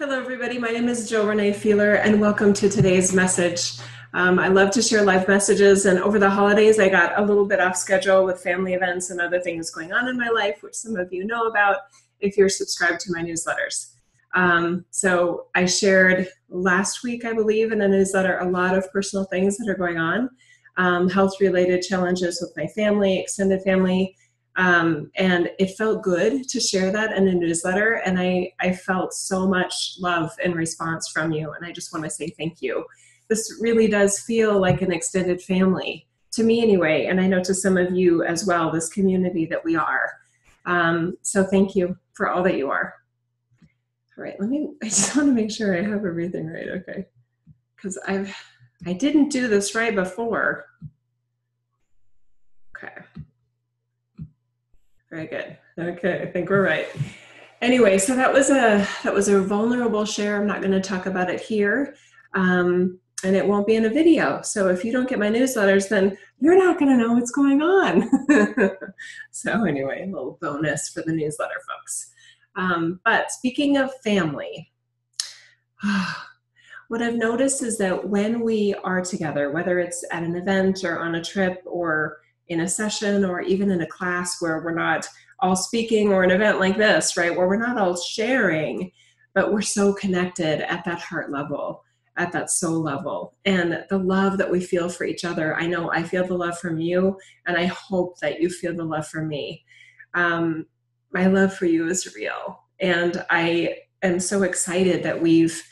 Hello, everybody. My name is Renee Feeler, and welcome to today's message. I love to share live messages, and over the holidays, I got a little bit off schedule with family events and other things going on in my life, which some of you know about if you're subscribed to my newsletters. So I shared last week, I believe, in a newsletter, a lot of personal things that are going on, health-related challenges with my family, extended family. And it felt good to share that in a newsletter, and I felt so much love and response from you, and I just want to say thank you. This really does feel like an extended family, to me anyway, and I know to some of you as well, this community that we are. So thank you for all that you are. All right, I just want to make sure I have everything right, okay? Because I didn't do this right before. Okay. Very good. Okay, I think we're right. Anyway, so that was a vulnerable share. I'm not going to talk about it here, and it won't be in a video. So if you don't get my newsletters, then you're not going to know what's going on. So anyway, a little bonus for the newsletter folks. But speaking of family, what I've noticed is that when we are together, whether it's at an event or on a trip or in a session or even in a class where we're not all speaking, or an event like this, right, where we're not all sharing, but we're so connected at that heart level, at that soul level, and the love that we feel for each other. I know I feel the love from you, and I hope that you feel the love from me. My love for you is real, and I am so excited that we've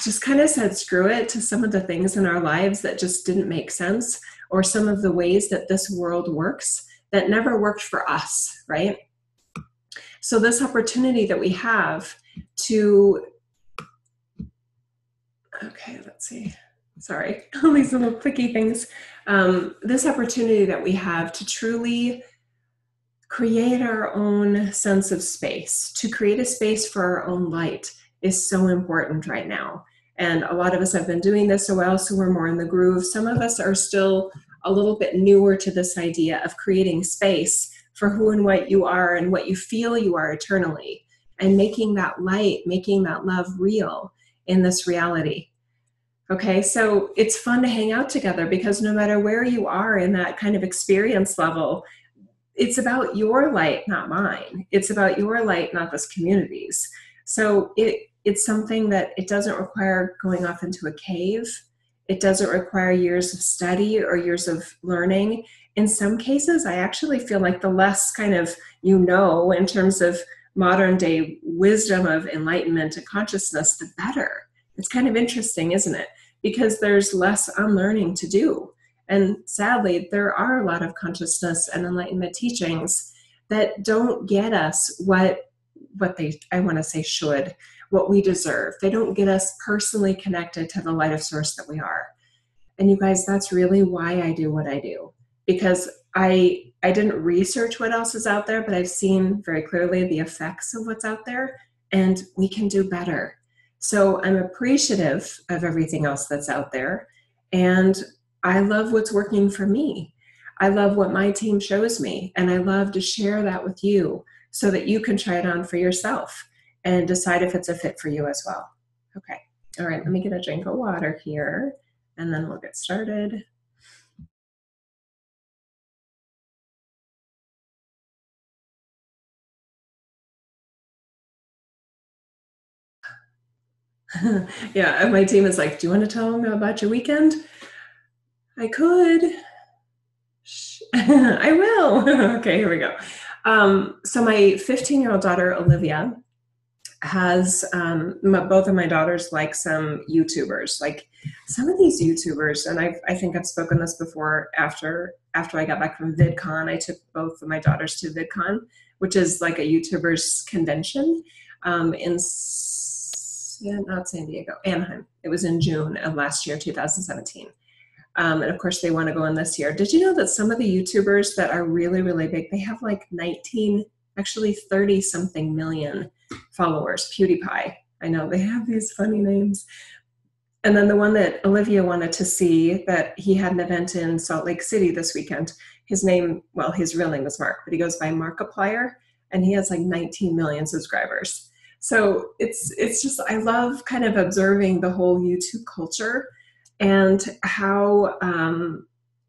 just kind of said screw it to some of the things in our lives that just didn't make sense, or some of the ways that this world works that never worked for us, right? So this opportunity that we have to, okay, let's see, sorry, all these little clicky things. This opportunity that we have to truly create our own sense of space, to create a space for our own light, is so important right now. And a lot of us have been doing this a while, so we're more in the groove. Some of us are still a little bit newer to this idea of creating space for who and what you are and what you feel you are eternally, and making that light, making that love real in this reality. Okay, so it's fun to hang out together, because no matter where you are in that kind of experience level, it's about your light, not mine. It's about your light, not this community's. So it's something that it doesn't require going off into a cave. It doesn't require years of study or years of learning. In some cases, I actually feel like the less kind of in terms of modern day wisdom of enlightenment and consciousness, the better. It's kind of interesting, isn't it? Because there's less unlearning to do. And sadly, there are a lot of consciousness and enlightenment teachings that don't get us what what we deserve. They don't get us personally connected to the light of source that we are. And you guys, that's really why I do what I do. Because I didn't research what else is out there, but I've seen very clearly the effects of what's out there, and we can do better. So I'm appreciative of everything else that's out there, and I love what's working for me. I love what my team shows me, and I love to share that with you so that you can try it on for yourself and decide if it's a fit for you as well. Okay, all right, let me get a drink of water here, and then we'll get started. Yeah, my team is like, do you want to tell them about your weekend? I could. I will. Okay, here we go. So my 15-year-old daughter, Olivia, has both of my daughters like some YouTubers, like some of these YouTubers, and I think I've spoken this before. After I got back from VidCon, I took both of my daughters to VidCon, which is like a YouTubers convention not San Diego, Anaheim. It was in June of last year, 2017. And of course, they want to go in this year. Did you know that some of the YouTubers that are really, really big, they have like 30 something million followers? PewDiePie. I know they have these funny names. And then the one that Olivia wanted to see, that he had an event in Salt Lake City this weekend. His real name is Mark, but he goes by Markiplier, and he has like 19 million subscribers. So it's just, I love kind of observing the whole YouTube culture and how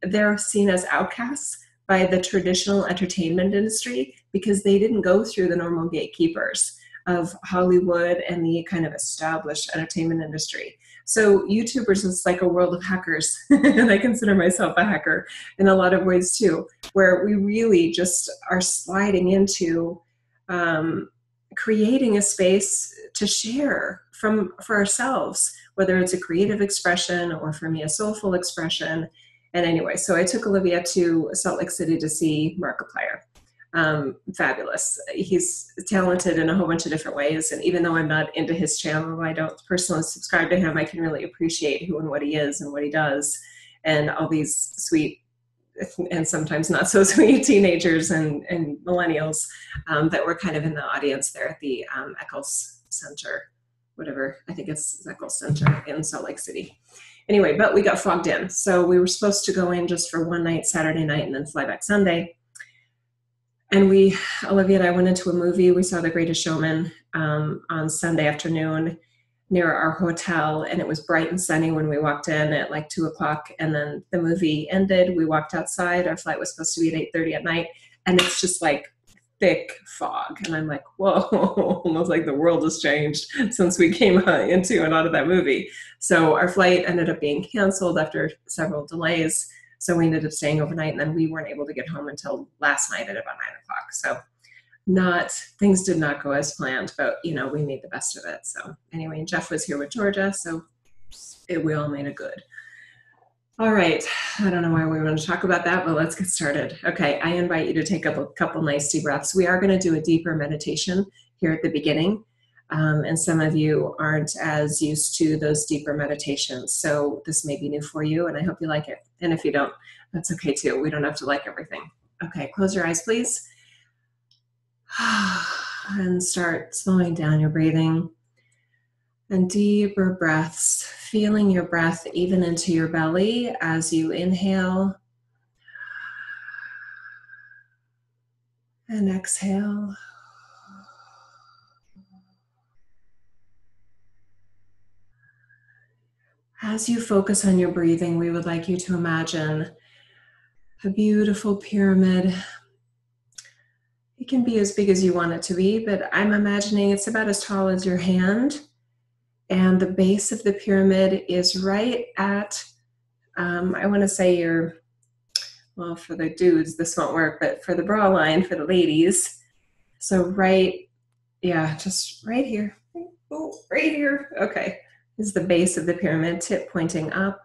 they're seen as outcasts by the traditional entertainment industry because they didn't go through the normal gatekeepers of Hollywood and the kind of established entertainment industry. So YouTubers is like a world of hackers, and I consider myself a hacker in a lot of ways too, where we really just are sliding into creating a space to share for ourselves, whether it's a creative expression or for me a soulful expression. And anyway, so I took Olivia to Salt Lake City to see Markiplier. Fabulous. He's talented in a whole bunch of different ways. And even though I'm not into his channel, I don't personally subscribe to him, I can really appreciate who and what he is and what he does. And all these sweet and sometimes not so sweet teenagers and millennials that were kind of in the audience there at the Eccles Center, whatever, I think it's Eccles Center in Salt Lake City. Anyway, but we got fogged in. So we were supposed to go in just for one night, Saturday night, and then fly back Sunday. And Olivia and I went into a movie. We saw The Greatest Showman on Sunday afternoon near our hotel, and it was bright and sunny when we walked in at like 2:00, and then the movie ended. We walked outside. Our flight was supposed to be at 8:30 at night, and it's just like thick fog. And I'm like, whoa, almost like the world has changed since we came into and out of that movie. So our flight ended up being canceled after several delays. So we ended up staying overnight, and then we weren't able to get home until last night at about 9:00. So things did not go as planned, but we made the best of it. So anyway, Jeff was here with Georgia, so we all made it good. All right, I don't know why we want to talk about that, but let's get started. Okay, I invite you to take up a couple nice deep breaths. We are going to do a deeper meditation here at the beginning, and some of you aren't as used to those deeper meditations, so this may be new for you, and I hope you like it. And if you don't, that's okay too. We don't have to like everything. Okay, close your eyes, please. And start slowing down your breathing. And deeper breaths, feeling your breath even into your belly as you inhale and exhale. As you focus on your breathing, we would like you to imagine a beautiful pyramid. It can be as big as you want it to be, but I'm imagining it's about as tall as your hand. And the base of the pyramid is right at, I want to say well, for the dudes, this won't work, but for the bra line, for the ladies. So just right here. Oh, right here. Okay. This is the base of the pyramid, tip pointing up.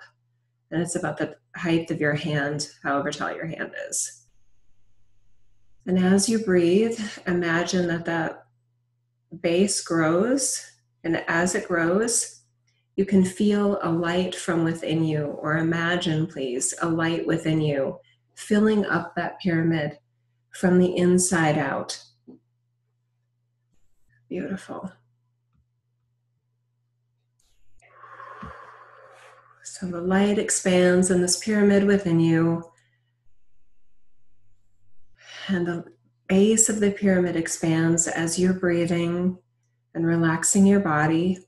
And it's about the height of your hand, however tall your hand is. And as you breathe, imagine that base grows. And as it grows, you can feel a light from within you, or imagine, please, a light within you filling up that pyramid from the inside out. Beautiful. So the light expands in this pyramid within you, and the base of the pyramid expands as you're breathing and relaxing your body.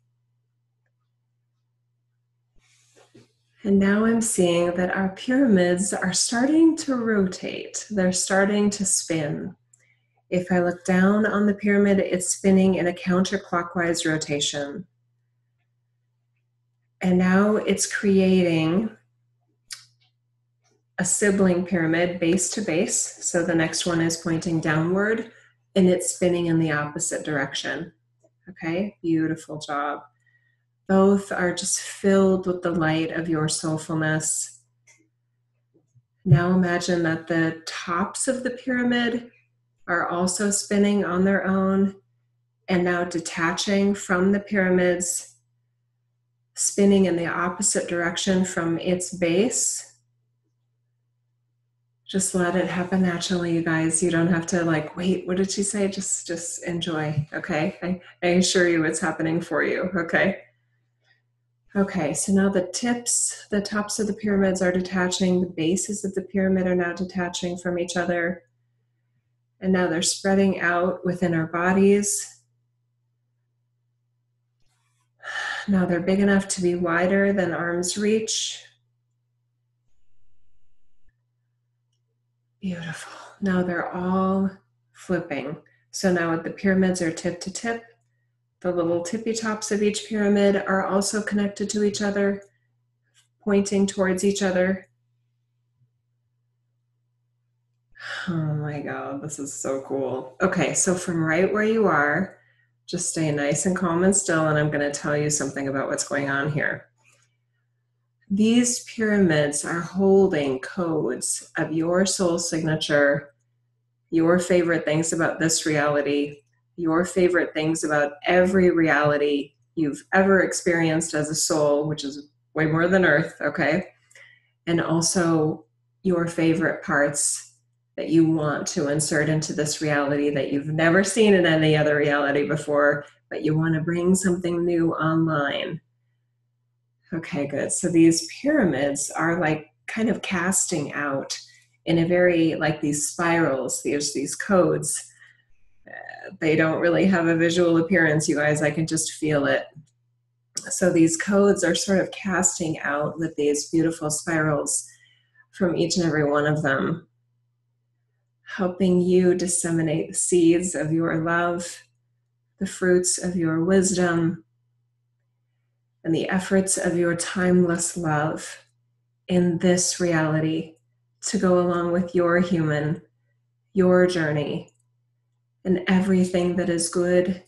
And now I'm seeing that our pyramids are starting to rotate. They're starting to spin. If I look down on the pyramid, it's spinning in a counterclockwise rotation. And now it's creating a sibling pyramid, base to base. So the next one is pointing downward, and it's spinning in the opposite direction. Okay, beautiful job. Both are just filled with the light of your soulfulness. Now imagine that the tops of the pyramid are also spinning on their own, and now detaching from the pyramids, spinning in the opposite direction from its base. Just let it happen naturally, you guys. You don't have to wait, what did she say? Just enjoy, okay? I assure you it's happening for you, okay? Okay, so now the tops of the pyramids are detaching, the bases of the pyramid are now detaching from each other, and now they're spreading out within our bodies. Now they're big enough to be wider than arm's reach. Beautiful. Now they're all flipping. So now the pyramids are tip to tip. The little tippy tops of each pyramid are also connected to each other, pointing towards each other. Oh my God, this is so cool. Okay, so from right where you are, just stay nice and calm and still, and I'm going to tell you something about what's going on here. These pyramids are holding codes of your soul signature, your favorite things about this reality, your favorite things about every reality you've ever experienced as a soul, which is way more than Earth, okay? And also your favorite parts that you want to insert into this reality that you've never seen in any other reality before, but you want to bring something new online. Okay, good. So these pyramids are like kind of casting out in a very, like these spirals, there's these codes. They don't really have a visual appearance, you guys. I can just feel it. So these codes are sort of casting out with these beautiful spirals from each and every one of them, helping you disseminate the seeds of your love, the fruits of your wisdom, and the efforts of your timeless love in this reality to go along with your human, your journey, and everything that is good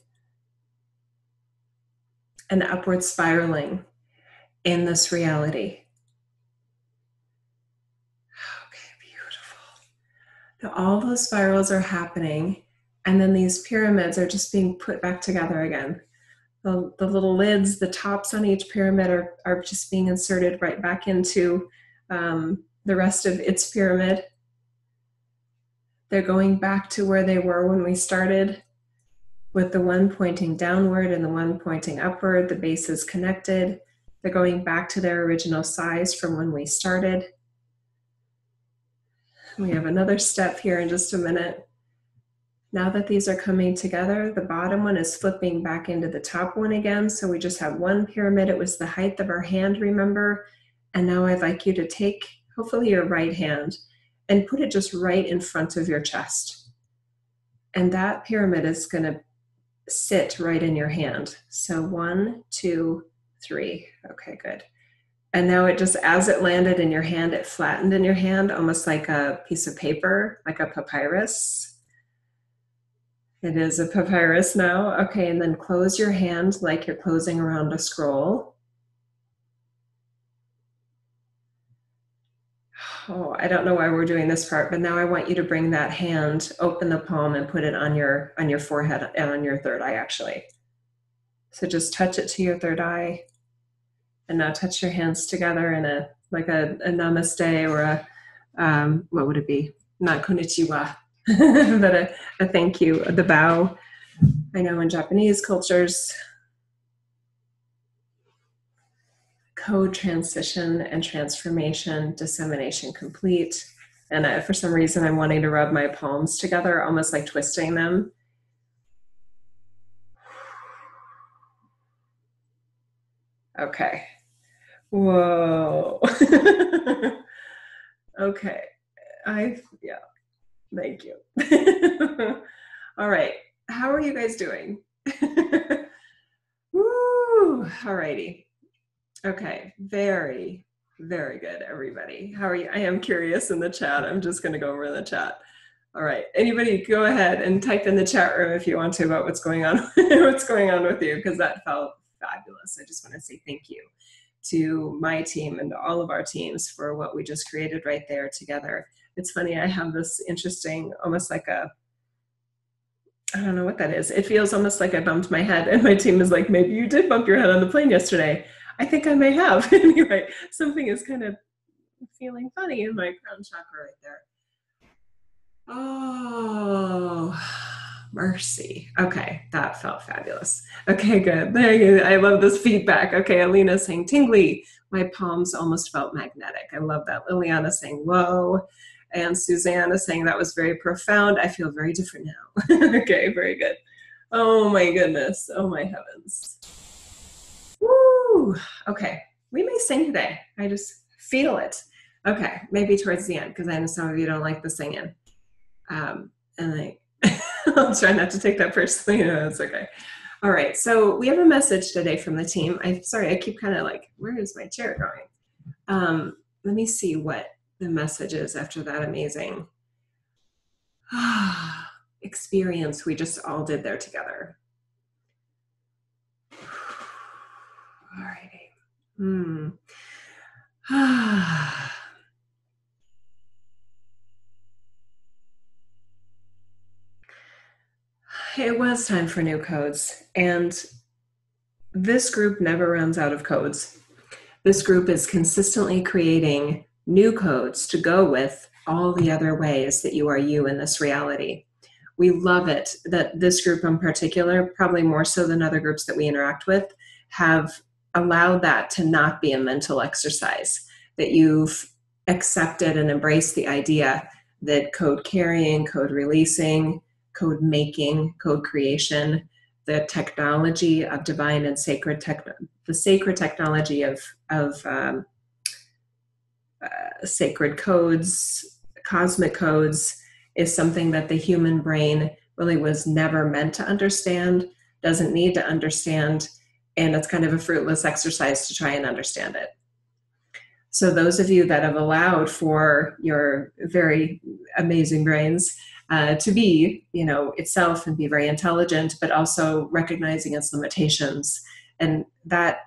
and upward spiraling in this reality. Okay, beautiful. Now all those spirals are happening, and then these pyramids are just being put back together again. The little lids, the tops on each pyramid are just being inserted right back into the rest of its pyramid. They're going back to where they were when we started, with the one pointing downward and the one pointing upward. The base is connected. They're going back to their original size from when we started. We have another step here in just a minute. Now that these are coming together, the bottom one is flipping back into the top one again. So we just have one pyramid. It was the height of our hand, remember? And now I'd like you to take, hopefully your right hand, and put it just right in front of your chest. And that pyramid is going to sit right in your hand. So 1, 2, 3. Okay, good. And now it just, as it landed in your hand, it flattened in your hand, almost like a piece of paper, like a papyrus. It is a papyrus now. Okay, and then close your hand like you're closing around a scroll. Oh, I don't know why we're doing this part, but now I want you to bring that hand, open the palm, and put it on your forehead and on your third eye, actually. So just touch it to your third eye, and now touch your hands together in a namaste or a what would it be? Not konnichiwa, but a thank you, the bow. I know in Japanese cultures, code transition and transformation, dissemination complete. And for some reason, I'm wanting to rub my palms together, almost like twisting them. Okay. Whoa. Okay. Yeah, thank you. All right. How are you guys doing? Woo. All righty. Okay. Very, very good, everybody. How are you? I am curious in the chat. I'm just going to go over the chat. All right. Anybody go ahead and type in the chat room if you want to about what's going on, what's going on with you, because that felt fabulous. I just want to say thank you to my team and all of our teams for what we just created right there together. It's funny, I have this interesting, almost like I don't know what that is. It feels almost like I bumped my head, and my team is like, maybe you did bump your head on the plane yesterday. I think I may have. Anyway, something is kind of feeling funny in my crown chakra right there. Oh, mercy. Okay, that felt fabulous. Okay, good. There you go. I love this feedback. Okay, Alina saying tingly. My palms almost felt magnetic. I love that. Liliana saying whoa. And Suzanne is saying that was very profound. I feel very different now. Okay, very good. Oh my goodness. Oh my heavens. Woo! Whew. Okay. We may sing today. I just feel it. Okay. Maybe towards the end, because I know some of you don't like the singing. And I'll try not to take that personally. No, it's okay. All right. So we have a message today from the team. I'm sorry. I keep kind of like, where is my chair going? Let me see what the message is after that amazing experience we just all did there together. All righty. It was time for new codes, and this group never runs out of codes. This group is consistently creating new codes to go with all the other ways that you are you in this reality. We love it that this group in particular, probably more so than other groups that we interact with, have allowed that to not be a mental exercise, that you've accepted and embraced the idea that code carrying, code releasing, code making, code creation, the technology of divine and sacred the sacred technology of sacred codes, cosmic codes, is something that the human brain really was never meant to understand, doesn't need to understand, and it's kind of a fruitless exercise to try and understand it. So those of you that have allowed for your very amazing brains to be, itself and be very intelligent, but also recognizing its limitations, and that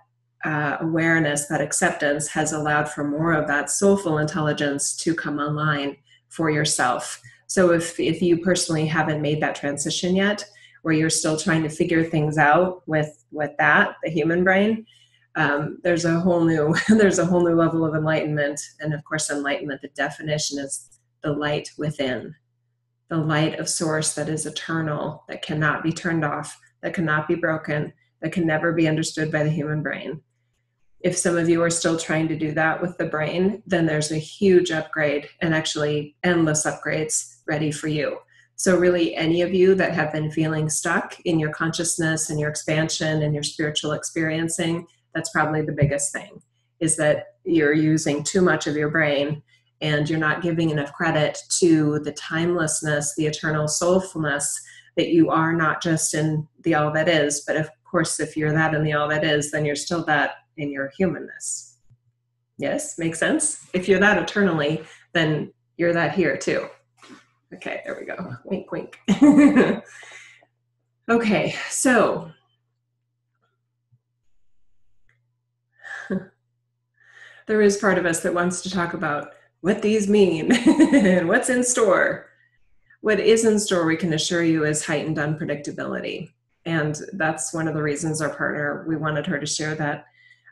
awareness, that acceptance has allowed for more of that soulful intelligence to come online for yourself. So if you personally haven't made that transition yet, or you're still trying to figure things out with that, the human brain, there's a whole new level of enlightenment. And of course, enlightenment, the definition is the light within, the light of source that is eternal, that cannot be turned off, that cannot be broken, that can never be understood by the human brain. If some of you are still trying to do that with the brain, then there's a huge upgrade, and actually endless upgrades ready for you. So really, any of you that have been feeling stuck in your consciousness and your expansion and your spiritual experiencing, that's probably the biggest thing, is that you're using too much of your brain and you're not giving enough credit to the timelessness, the eternal soulfulness that you are, not just in the all that is, but of course, if you're that in the all that is, then you're still that in your humanness. Yes, makes sense? If you're that eternally, then you're that here too. Okay, there we go. Wink, wink. Okay, so there is part of us that wants to talk about what these mean and what's in store. What is in store, we can assure you, is heightened unpredictability. And that's one of the reasons our partner, we wanted her to share that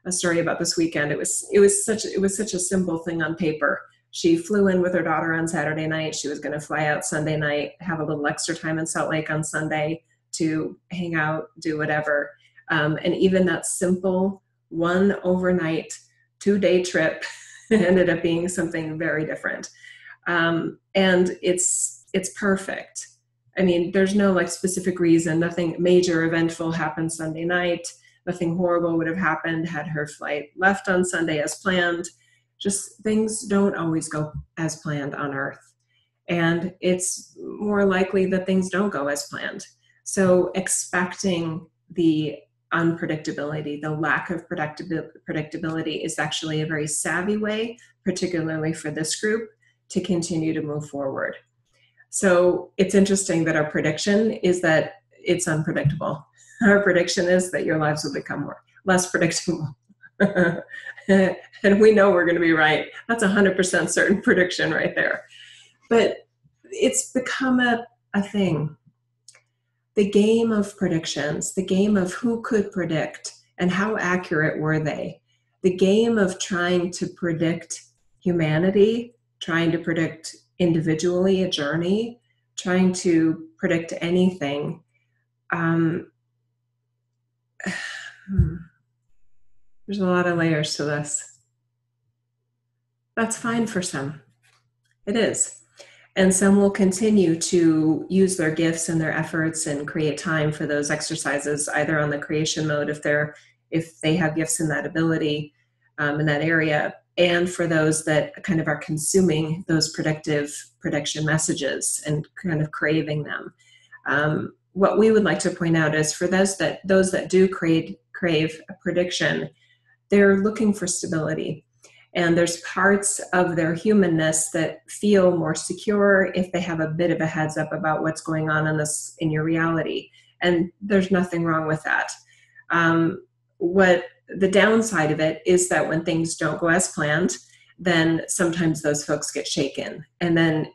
a story about this weekend. It was such a simple thing on paper. She flew in with her daughter on Saturday night. She was going to fly out Sunday night, have a little extra time in Salt Lake on Sunday to hang out, do whatever. And even that simple one overnight 2-day trip ended up being something very different. And it's perfect. I mean, there's no like specific reason. Nothing major eventful happened Sunday night. Nothing horrible would have happened had her flight left on Sunday as planned. Just things don't always go as planned on Earth. And it's more likely that things don't go as planned. So expecting the unpredictability, the lack of predictability, is actually a very savvy way, particularly for this group, to continue to move forward. So it's interesting that our prediction is that it's unpredictable. Our prediction is that your lives will become less predictable. And we know we're going to be right. That's 100% certain prediction right there. But it's become a thing. The game of predictions, the game of who could predict and how accurate were they, the game of trying to predict humanity, trying to predict individually a journey, trying to predict anything. There's a lot of layers to this. That's fine for some. It is. And some will continue to use their gifts and their efforts and create time for those exercises, either on the creation mode if if they have gifts in that ability, in that area, and for those that kind of are consuming those prediction messages and kind of craving them. What we would like to point out is for those that do crave a prediction, they're looking for stability. And there's parts of their humanness that feel more secure if they have a bit of a heads up about what's going on in your reality. And there's nothing wrong with that. What the downside of it is that when things don't go as planned, then sometimes those folks get shaken. And then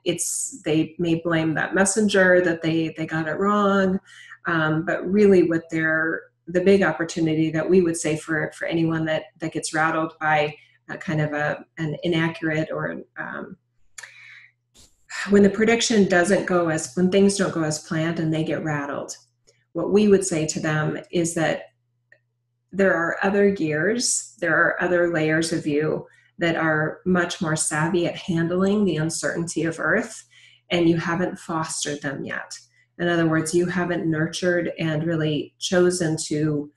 they may blame that messenger that they got it wrong. But really the big opportunity that we would say for anyone that gets rattled by kind of an inaccurate or when the prediction when things don't go as planned and they get rattled, what we would say to them is that there are other gears, there are other layers of you that are much more savvy at handling the uncertainty of Earth, and you haven't fostered them yet. In other words, you haven't nurtured and really chosen to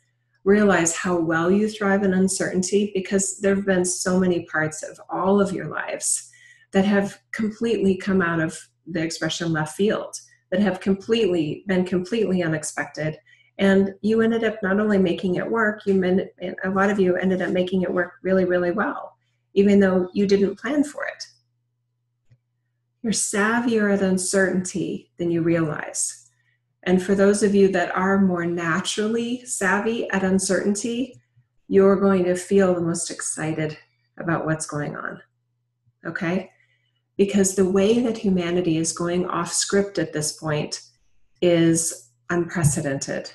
realize how well you thrive in uncertainty, because there have been so many parts of all of your lives that have completely come out of the expression left field, that have been completely unexpected. And you ended up not only making it work, a lot of you ended up making it work really, really well, even though you didn't plan for it. You're savvier at uncertainty than you realize. And for those of you that are more naturally savvy at uncertainty, you're going to feel the most excited about what's going on, okay? Because the way that humanity is going off script at this point is unprecedented.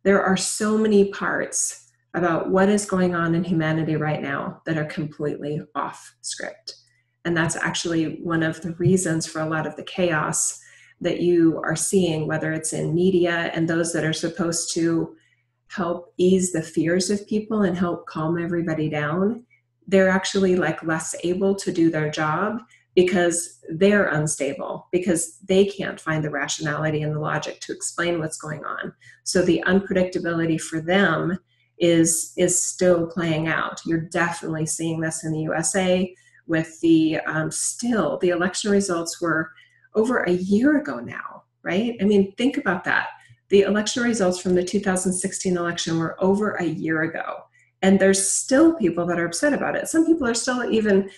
There are so many parts about what is going on in humanity right now that are completely off script. And that's actually one of the reasons for a lot of the chaos that you are seeing, whether it's in media and those that are supposed to help ease the fears of people and help calm everybody down. They're actually less able to do their job because they're unstable, because they can't find the rationality and the logic to explain what's going on. So the unpredictability for them is still playing out. You're definitely seeing this in the USA with the election results were over a year ago now, right? I mean, think about that. The election results from the 2016 election were over a year ago, and there's still people that are upset about it. Some people are still even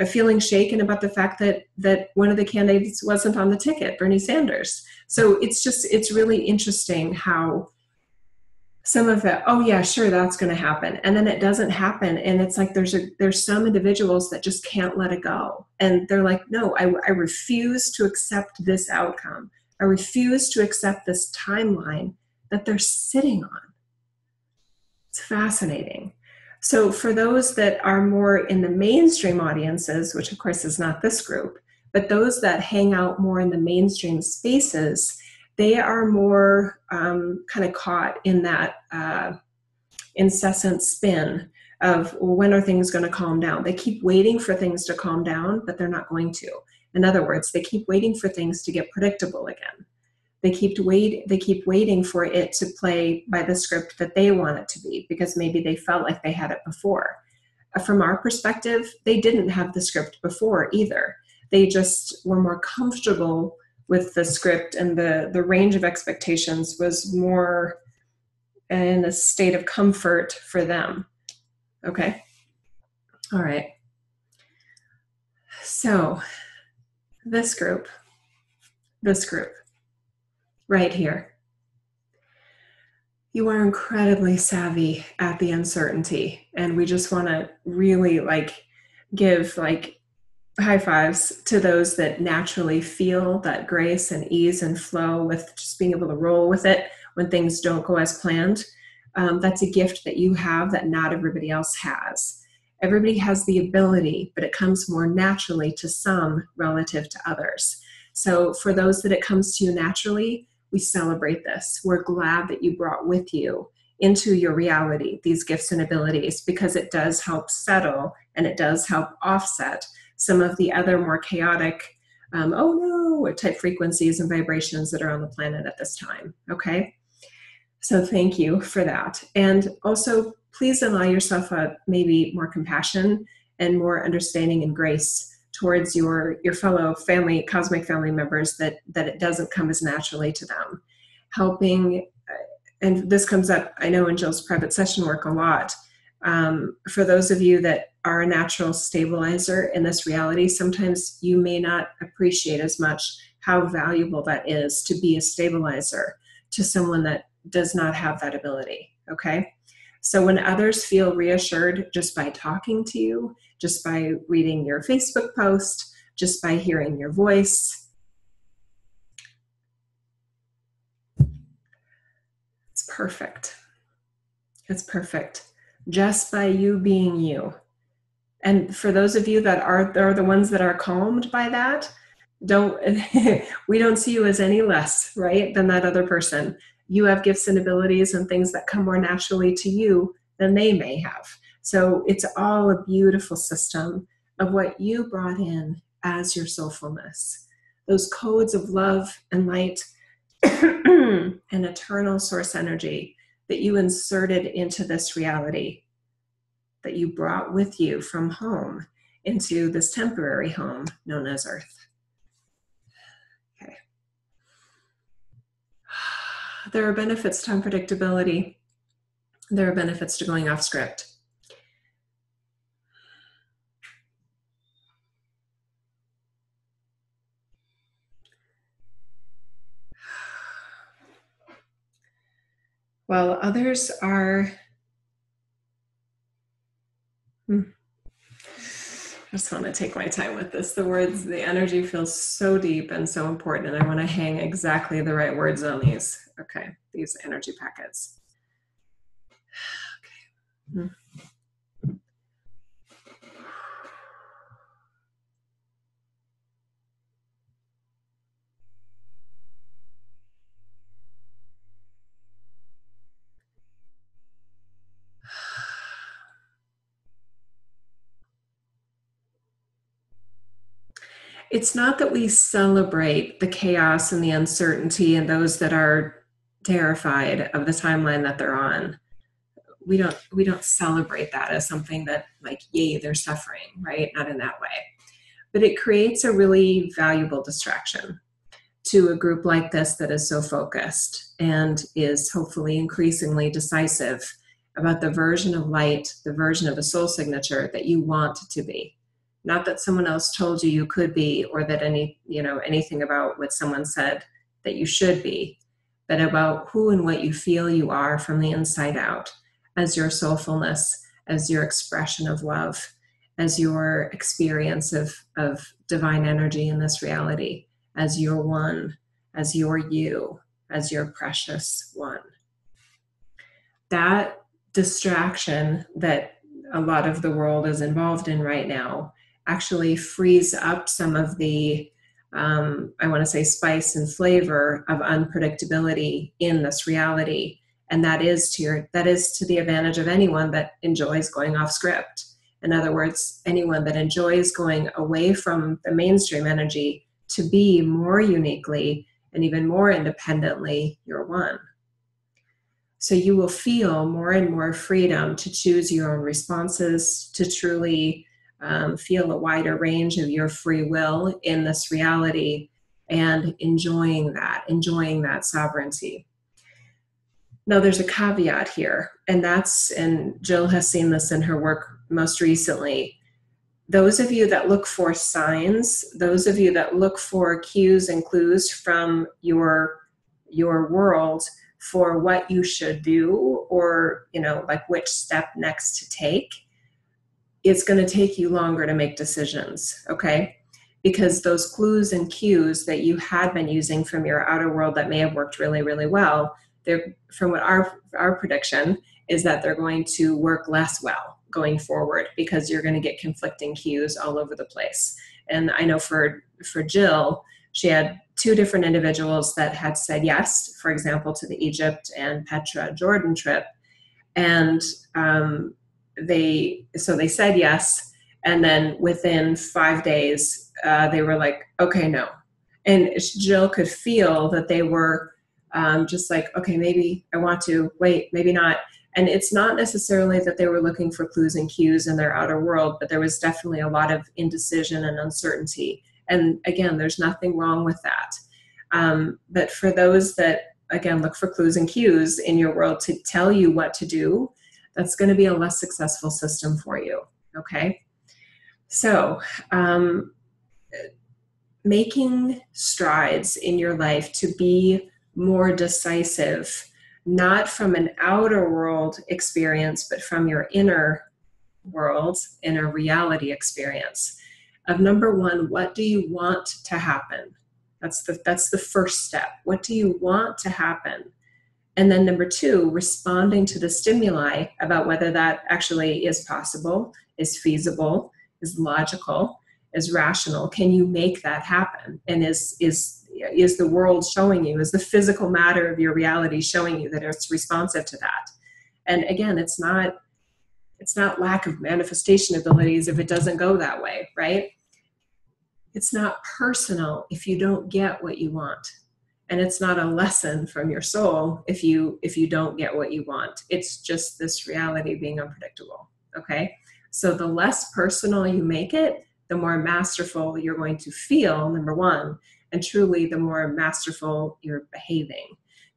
feeling shaken about the fact that one of the candidates wasn't on the ticket, Bernie Sanders. So it's really interesting how some of that, oh yeah, sure, that's going to happen. And then it doesn't happen. And it's like, there's some individuals that just can't let it go. And they're like, no, I refuse to accept this outcome. I refuse to accept this timeline that they're sitting on. It's fascinating. So for those that are more in the mainstream audiences, which of course is not this group, but those that hang out more in the mainstream spaces, they are more kind of caught in that incessant spin of, well, when are things going to calm down? They keep waiting for things to calm down, but they're not going to. In other words, they keep waiting for things to get predictable again. They keep waiting for it to play by the script that they want it to be, because maybe they felt like they had it before. From our perspective, they didn't have the script before either. They just were more comfortable with the script, and the range of expectations was more in a state of comfort for them. Okay. All right. So this group right here, you are incredibly savvy at the uncertainty. And we just want to really give high fives to those that naturally feel that grace and ease and flow with just being able to roll with it when things don't go as planned. That's a gift that you have that not everybody else has. Everybody has the ability, but it comes more naturally to some relative to others. So for those that it comes to you naturally, we celebrate this. We're glad that you brought with you into your reality these gifts and abilities, because it does help settle and it does help offset some of the other more chaotic, type frequencies and vibrations that are on the planet at this time, okay? So thank you for that. And also, please allow yourself maybe more compassion and more understanding and grace towards your fellow family, cosmic family members, that it doesn't come as naturally to them. Helping, and this comes up, I know, in Jill's private session work a lot. For those of you that are a natural stabilizer in this reality, sometimes you may not appreciate as much how valuable that is to be a stabilizer to someone that does not have that ability, okay? So when others feel reassured just by talking to you, just by reading your Facebook post, just by hearing your voice, it's perfect. It's perfect. Just by you being you. And for those of you that are the ones that are calmed by that, we don't see you as any less, right, than that other person. You have gifts and abilities and things that come more naturally to you than they may have. So it's all a beautiful system of what you brought in as your soulfulness. Those codes of love and light and eternal source energy that you inserted into this reality, that you brought with you from home into this temporary home known as Earth. Okay. There are benefits to unpredictability. There are benefits to going off script. While others are, I just want to take my time with this. The energy feels so deep and so important, and I want to hang exactly the right words on these. Okay, these energy packets. Okay. It's not that we celebrate the chaos and the uncertainty and those that are terrified of the timeline that they're on. We don't celebrate that as something that, like, yay, they're suffering, right? Not in that way. But it creates a really valuable distraction to a group like this that is so focused and is hopefully increasingly decisive about the version of light, the version of a soul signature that you want to be. Not that someone else told you you could be, or that anything about what someone said that you should be, but about who and what you feel you are from the inside out, as your soulfulness, as your expression of love, as your experience of divine energy in this reality, as your one, as your you, as your precious one. That distraction that a lot of the world is involved in right now actually frees up some of the, I want to say, spice and flavor of unpredictability in this reality. And that is to the advantage of anyone that enjoys going off script. In other words, anyone that enjoys going away from the mainstream energy to be more uniquely and even more independently your one. So you will feel more and more freedom to choose your own responses, to truly feel a wider range of your free will in this reality, and enjoying that sovereignty. Now, there's a caveat here, and Jill has seen this in her work most recently. Those of you that look for signs, those of you that look for cues and clues from your world for what you should do, or like which step next to take, it's going to take you longer to make decisions, okay? Because those clues and cues that you had been using from your outer world that may have worked really, really well, from what our prediction is that they're going to work less well going forward, because you're going to get conflicting cues all over the place. And I know for Jill, she had two different individuals that had said yes, for example, to the Egypt and Petra Jordan trip. And they said yes. And then within 5 days, they were like, okay, no. And Jill could feel that they were Just like, okay, maybe I want to, wait, maybe not. And it's not necessarily that they were looking for clues and cues in their outer world, but there was definitely a lot of indecision and uncertainty. And again, there's nothing wrong with that. But for those that, again, look for clues and cues in your world to tell you what to do, that's going to be a less successful system for you. Okay. So, making strides in your life to be more decisive, not from an outer world experience, but from your inner world, inner reality experience of, number one, what do you want to happen? That's the first step. What do you want to happen? And then number two, responding to the stimuli about whether that actually is possible, is feasible, is logical, is rational. Can you make that happen? And is the world showing you, is the physical matter of your reality showing you that it's responsive to that? And again, it's not lack of manifestation abilities if it doesn't go that way, right? It's not personal if you don't get what you want. And it's not a lesson from your soul if you don't get what you want. It's just this reality being unpredictable, okay? So the less personal you make it, the more masterful you're going to feel, number one, and truly the more masterful you're behaving,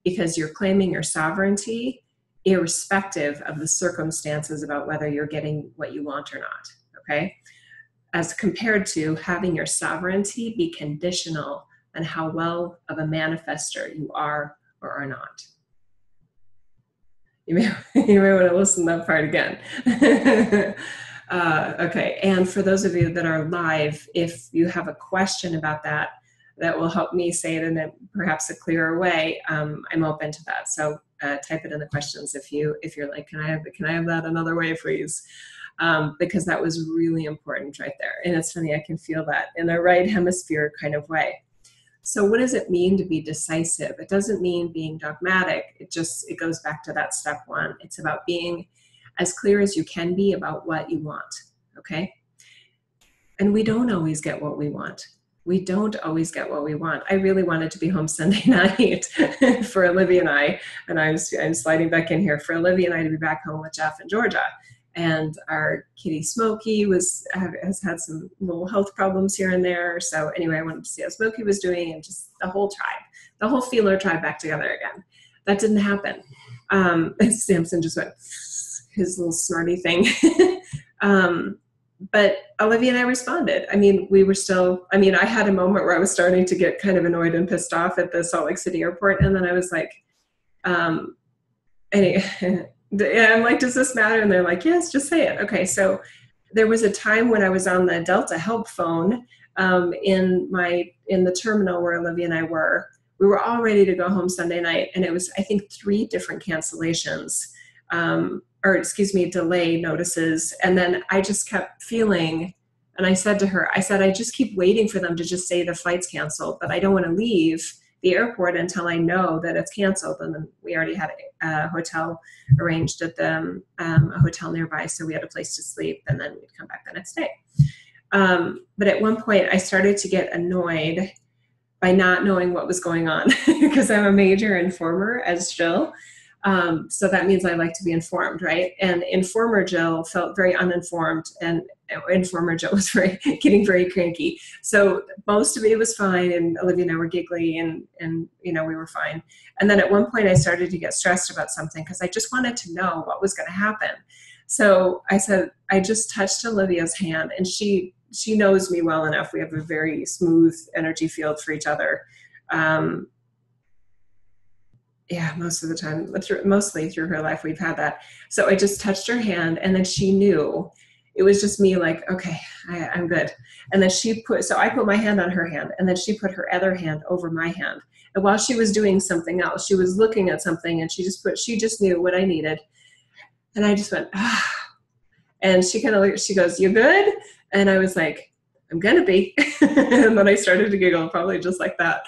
because you're claiming your sovereignty irrespective of the circumstances about whether you're getting what you want or not, okay? As compared to having your sovereignty be conditional on how well of a manifester you are or are not. You may want to listen to that part again. Okay, and for those of you that are live, if you have a question about that, that will help me say it in perhaps a clearer way, I'm open to that. So type it in the questions if you're like, can I have that another way, please? Because that was really important right there. And it's funny, I can feel that in a right hemisphere kind of way. So what does it mean to be decisive? It doesn't mean being dogmatic. It goes back to that step one. It's about being as clear as you can be about what you want, okay? And we don't always get what we want. We don't always get what we want. I really wanted to be home Sunday night for Olivia and I, and I'm sliding back in here, for Olivia and I to be back home with Jeff in Georgia. And our kitty Smokey has had some little health problems here and there. So anyway, I wanted to see how Smokey was doing, and just the whole feeler tribe back together again. That didn't happen. Samson just went his little snorty thing. But Olivia and I responded. I mean, I had a moment where I was starting to get kind of annoyed and pissed off at the Salt Lake City airport. And then I was like, anyway, I'm like, does this matter? And they're like, yes, just say it. Okay. So there was a time when I was on the Delta help phone in the terminal where Olivia and I were. We were all ready to go home Sunday night. And it was, I think, 3 different cancellations, delay notices. And then I just kept feeling, and I said to her, I just keep waiting for them to just say the flight's canceled, but I don't want to leave the airport until I know that it's canceled. And then we already had a hotel arranged at a hotel nearby, so we had a place to sleep, and then we'd come back the next day. But at one point I started to get annoyed by not knowing what was going on because I'm a major informer as Jill. So that means I like to be informed, right? And informer Jill felt very uninformed, and informer Jill was getting very cranky. So most of it was fine, and Olivia and I were giggly, and we were fine. And then at one point I started to get stressed about something because I just wanted to know what was going to happen. So I said, I just touched Olivia's hand, and she knows me well enough. We have a very smooth energy field for each other. Most of the time, mostly through her life, we've had that. So I just touched her hand, and then she knew. It was just me like, okay, I'm good. And then I put my hand on her hand, and then she put her other hand over my hand. And while she was doing something else, she was looking at something, and she just knew what I needed. And I just went, ah. And she goes, you good? And I was like, I'm gonna be. And then I started to giggle, probably just like that.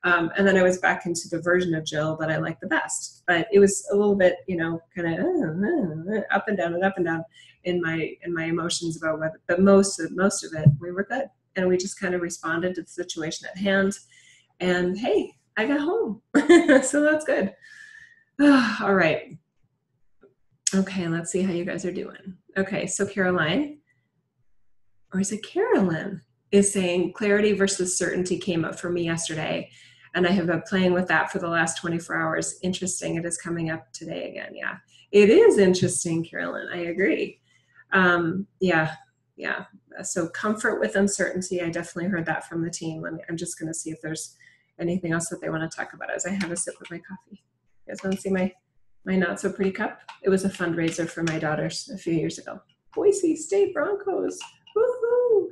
And then I was back into the version of Jill that I like the best. But it was a little bit, kind of up and down in my emotions about whether, but most of it, we were good. And we just kind of responded to the situation at hand. And hey, I got home. So that's good. All right. Okay, let's see how you guys are doing. Okay, so Caroline, or is it Carolyn, is saying clarity versus certainty came up for me yesterday, and I have been playing with that for the last 24 hours. Interesting, it is coming up today again. Yeah, it is interesting, Carolyn. I agree. Yeah. So comfort with uncertainty. I definitely heard that from the team. I'm just going to see if there's anything else that they want to talk about as I have a sip of my coffee. You guys want to see my not so pretty cup? It was a fundraiser for my daughters a few years ago. Boise State Broncos. Woohoo!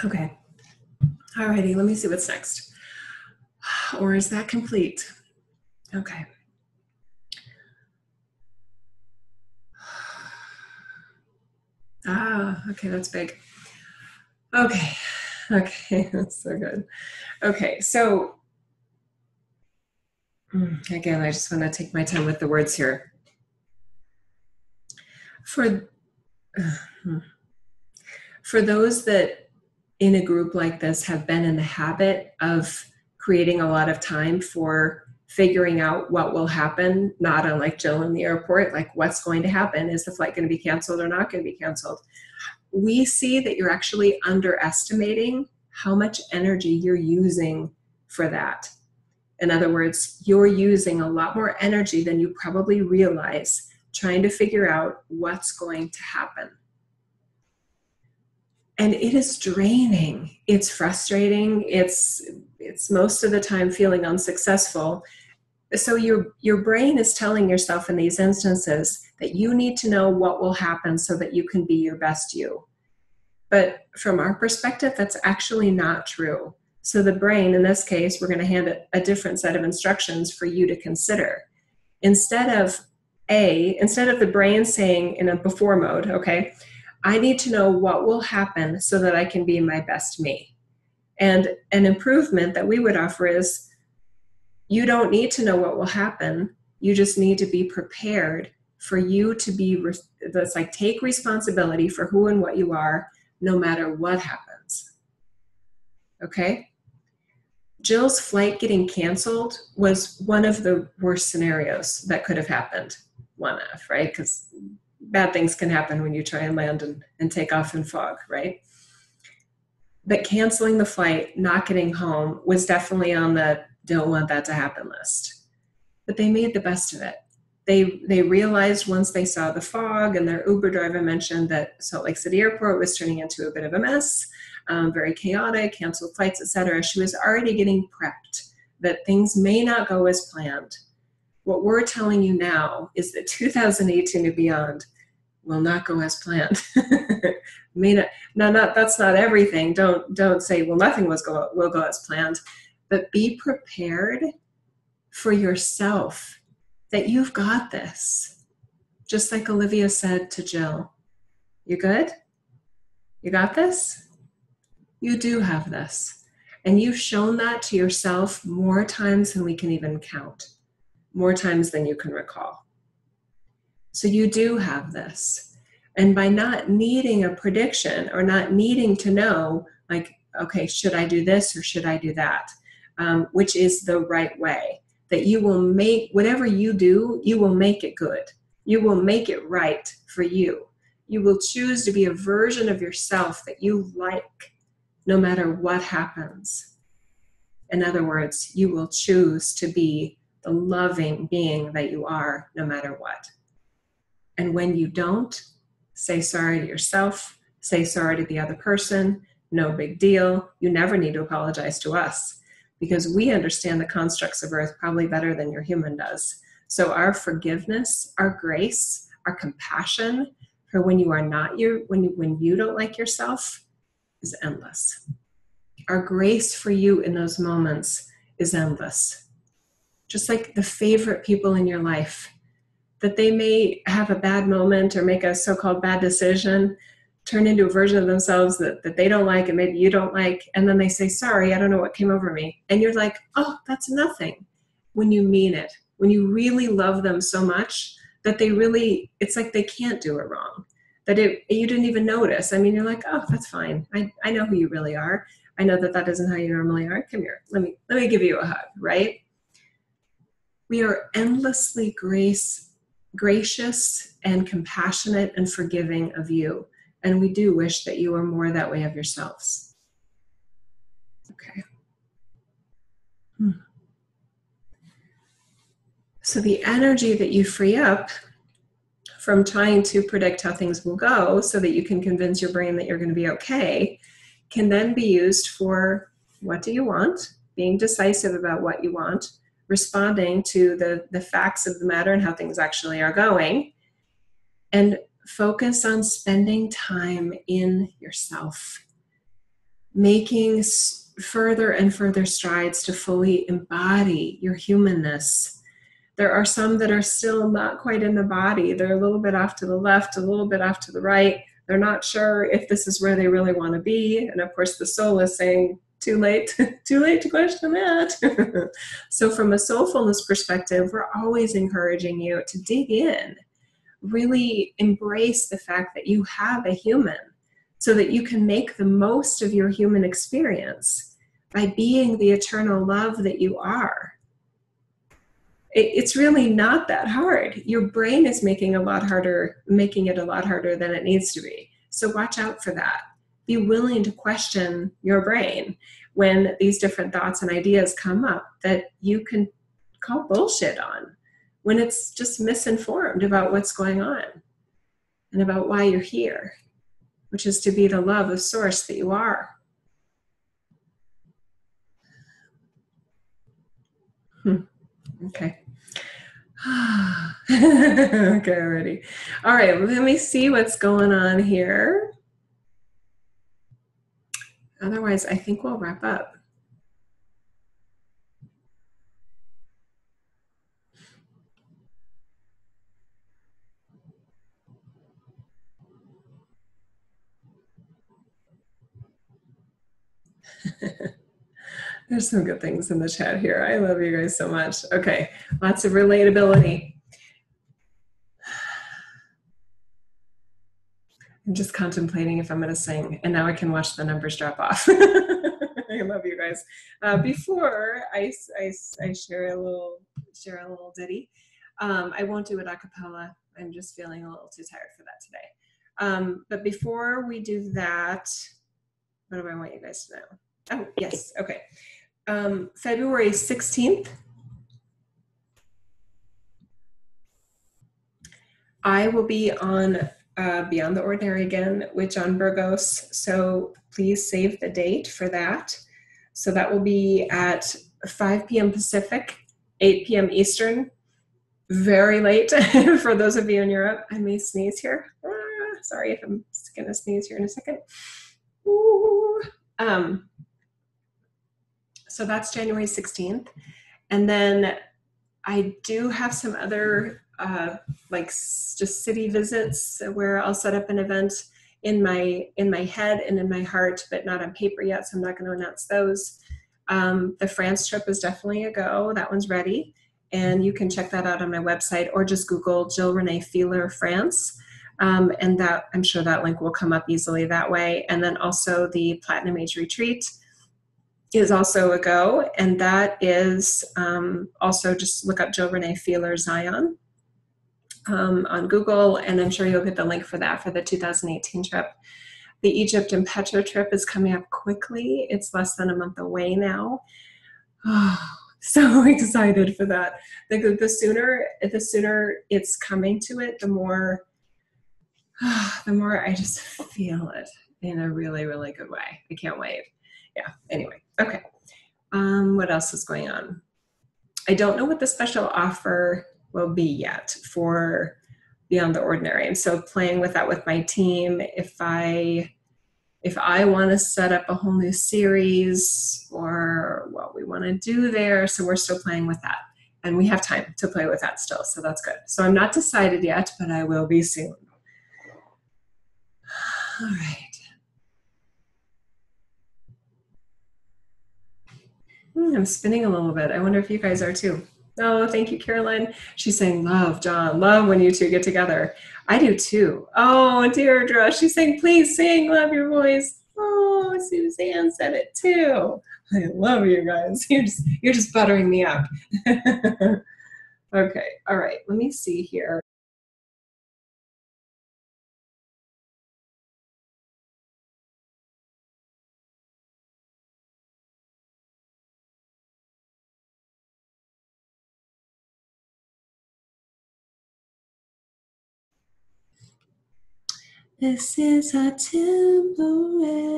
Okay. Alrighty, let me see what's next. Or is that complete? Okay. Okay, that's big. Okay, that's so good. Okay, so again, I just want to take my time with the words here. For those that in a group like this have been in the habit of creating a lot of time for figuring out what will happen, not unlike Jill in the airport, like what's going to happen, is the flight going to be canceled or not going to be canceled? We see that you're actually underestimating how much energy you're using for that. In other words, you're using a lot more energy than you probably realize trying to figure out what's going to happen. And it is draining. It's frustrating. It's most of the time feeling unsuccessful. So your brain is telling yourself in these instances that you need to know what will happen so that you can be your best you. But from our perspective, that's actually not true. So the brain, in this case, we're going to hand it a different set of instructions for you to consider. Instead of the brain saying in a before mode, okay, I need to know what will happen so that I can be my best me. And an improvement that we would offer is, you don't need to know what will happen. You just need to be prepared for you to be, that's like take responsibility for who and what you are, no matter what happens. Okay? Jill's flight getting canceled was one of the worst scenarios that could have happened. One of, right? Because bad things can happen when you try and land and take off in fog, right? But canceling the flight, not getting home, was definitely on the don't want that to happen list. But they made the best of it. They realized once they saw the fog, and their Uber driver mentioned that Salt Lake City Airport was turning into a bit of a mess, very chaotic, canceled flights, etc. She was already getting prepped that things may not go as planned. What we're telling you now is that 2018 and beyond will not go as planned. That's not everything. Don't say, well, nothing will go as planned. But be prepared for yourself that you've got this. Just like Olivia said to Jill, you good? You got this? You do have this. And you've shown that to yourself more times than we can even count, more times than you can recall. So you do have this. And by not needing a prediction or not needing to know, like, okay, should I do this or should I do that? Which is the right way, that you will make, whatever you do, you will make it good. You will make it right for you. You will choose to be a version of yourself that you like, no matter what happens. In other words, you will choose to be the loving being that you are, no matter what. And when you don't, say sorry to yourself, say sorry to the other person, no big deal. You never need to apologize to us, because we understand the constructs of earth probably better than your human does. So our forgiveness, our grace, our compassion for when you are not when you don't like yourself is endless. Our grace for you in those moments is endless. Just like the favorite people in your life, that they may have a bad moment or make a so-called bad decision, turn into a version of themselves that they don't like and maybe you don't like, and then they say, sorry, I don't know what came over me. And you're like, oh, that's nothing. When you mean it, when you really love them so much that it's like they can't do it wrong, that you didn't even notice. I mean, you're like, oh, that's fine. I know who you really are. I know that that isn't how you normally are. Come here. Let me give you a hug, right? We are endlessly gracious and compassionate and forgiving of you. And we do wish that you were more that way of yourselves. Okay. So the energy that you free up from trying to predict how things will go so that you can convince your brain that you're going to be okay can then be used for what do you want, being decisive about what you want, responding to the facts of the matter and how things actually are going, and focus on spending time in yourself, making further and further strides to fully embody your humanness. There are some that are still not quite in the body. They're a little bit off to the left, a little bit off to the right. They're not sure if this is where they really want to be. And of course, the soul is saying, too late, too late to question that. So from a soulfulness perspective, we're always encouraging you to dig in, really embrace the fact that you have a human so that you can make the most of your human experience by being the eternal love that you are. It's really not that hard. Your brain is making it a lot harder than it needs to be. So watch out for that. Be willing to question your brain when these different thoughts and ideas come up that you can call bullshit on, when it's just misinformed about what's going on and about why you're here, which is to be the love of source that you are. Okay. Okay, ready. All right, let me see what's going on here. Otherwise, I think we'll wrap up. There's some good things in the chat here. I love you guys so much. Okay, lots of relatability. I'm just contemplating if I'm going to sing, and now I can watch the numbers drop off. I love you guys. Before I share a little ditty, I won't do it a cappella. I'm just feeling a little too tired for that today. But before we do that, what do I want you guys to know? Oh, yes. Okay. February 16th, I will be on Beyond the Ordinary again with John Burgos. So please save the date for that. So that will be at 5 p.m. Pacific, 8 p.m. Eastern. Very late for those of you in Europe. I may sneeze here. Sorry if I'm going to sneeze here in a second. Ooh. So that's January 16th. And then I do have some other like just city visits where I'll set up an event in my head and in my heart, but not on paper yet. So I'm not going to announce those. The France trip is definitely a go. That one's ready. And you can check that out on my website or just Google Jill Renee Feeler France. And that I'm sure that link will come up easily that way. And then also the Platinum Age Retreat is also a go. And that is also just look up Jill Renee Feeler Zion on Google. And I'm sure you'll get the link for that for the 2018 trip. The Egypt and Petra trip is coming up quickly. It's less than a month away now. Oh, so excited for that. The sooner it's coming to it, the more I just feel it in a really, really good way. I can't wait. Yeah, anyway, okay. What else is going on? I don't know what the special offer will be yet for Beyond the Ordinary. I'm still playing with that with my team. If I want to set up a whole new series or what we want to do there. So we're still playing with that. And we have time to play with that still. So that's good. So I'm not decided yet, but I will be soon. All right. I'm spinning a little bit. I wonder if you guys are too. Oh, thank you, Caroline. She's saying, love, John, love when you two get together. I do too. Oh, Deirdre, she's saying, please sing, love your voice. Oh. Oh, Suzanne said it too. I love you guys. You're just buttering me up. Okay, all right, let me see here. This is a temporary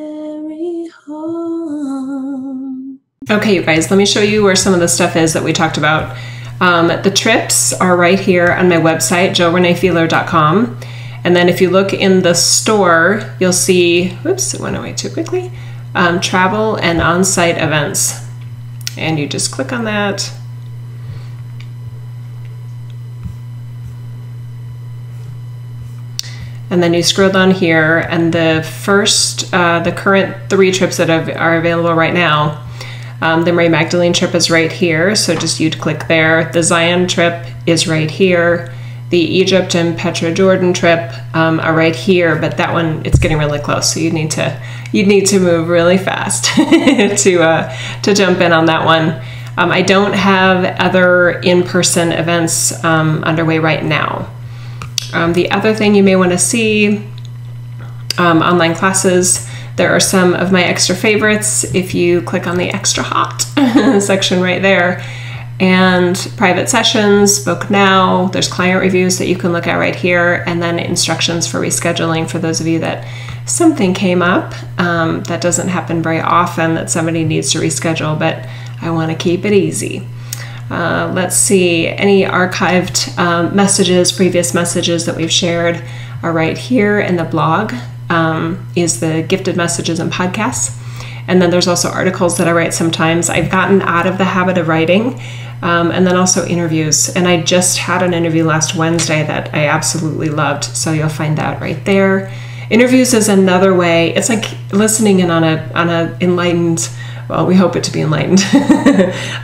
home. Okay, you guys, let me show you where some of the stuff is that we talked about. The trips are right here on my website, joreneefeeler.com. And then if you look in the store, you'll see, whoops, it went away too quickly, travel and on-site events. And you just click on that. And then you scroll down here, and the current 3 trips that are available right now, the Mary Magdalene trip is right here, so just you'd click there. The Zion trip is right here. The Egypt and Petra Jordan trip are right here, but that one, it's getting really close, so you'd need to move really fast to jump in on that one. I don't have other in-person events underway right now. The other thing you may want to see, online classes. There are some of my extra favorites if you click on the extra hot section right there. And private sessions, book now. There's client reviews that you can look at right here, and then instructions for rescheduling for those of you that something came up. That doesn't happen very often, that somebody needs to reschedule, but I want to keep it easy. Let's see, any archived messages, previous messages that we've shared are right here in the blog, is the gifted messages and podcasts. And then there's also articles that I write sometimes. I've gotten out of the habit of writing, and then also interviews. And I just had an interview last Wednesday that I absolutely loved, so you'll find that right there. Interviews is another way. It's like listening in on a enlightened, well, we hope it to be enlightened,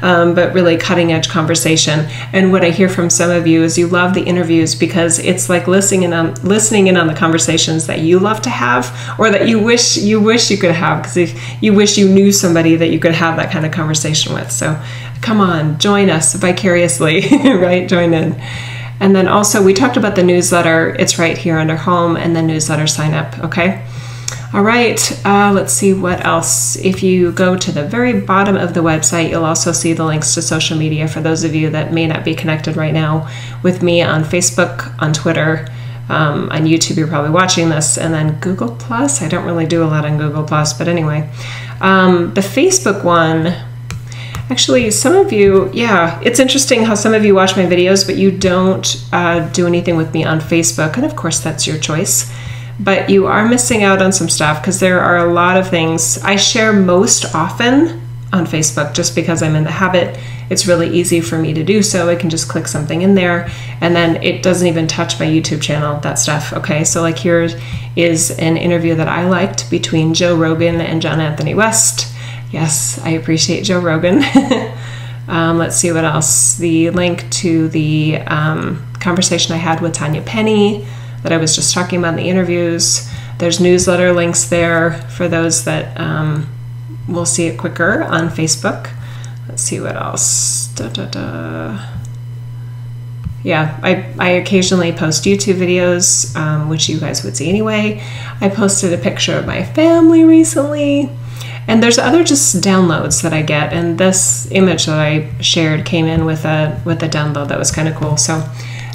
but really cutting edge conversation. And what I hear from some of you is you love the interviews because it's like listening in on the conversations that you love to have, or that you wish you could have, because you wish you knew somebody that you could have that kind of conversation with. So come on, join us vicariously, right? Join in. And then also we talked about the newsletter. It's right here under home, and then newsletter sign up, okay? All right, let's see what else. If you go to the very bottom of the website, you'll also see the links to social media for those of you that may not be connected right now with me on Facebook, on Twitter, on YouTube. You're probably watching this, and then Google Plus. I don't really do a lot on Google Plus, but anyway, the Facebook one. Actually, some of you, yeah, it's interesting how some of you watch my videos, but you don't do anything with me on Facebook, and of course that's your choice. But you are missing out on some stuff because there are a lot of things I share most often on Facebook just because I'm in the habit. It's really easy for me to do so. I can just click something in there, and then it doesn't even touch my YouTube channel, that stuff. Okay, so like here is an interview that I liked between Joe Rogan and John Anthony West. Yes, I appreciate Joe Rogan. Let's see what else. The link to the conversation I had with Tanya Penny that I was just talking about in the interviews. There's newsletter links there for those that will see it quicker on Facebook. Let's see what else. Yeah, I occasionally post YouTube videos, which you guys would see anyway. I posted a picture of my family recently. And there's other just downloads that I get, and this image that I shared came in with a download that was kind of cool. So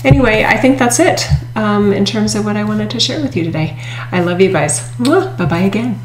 anyway, I think that's it in terms of what I wanted to share with you today. I love you guys. Bye-bye again.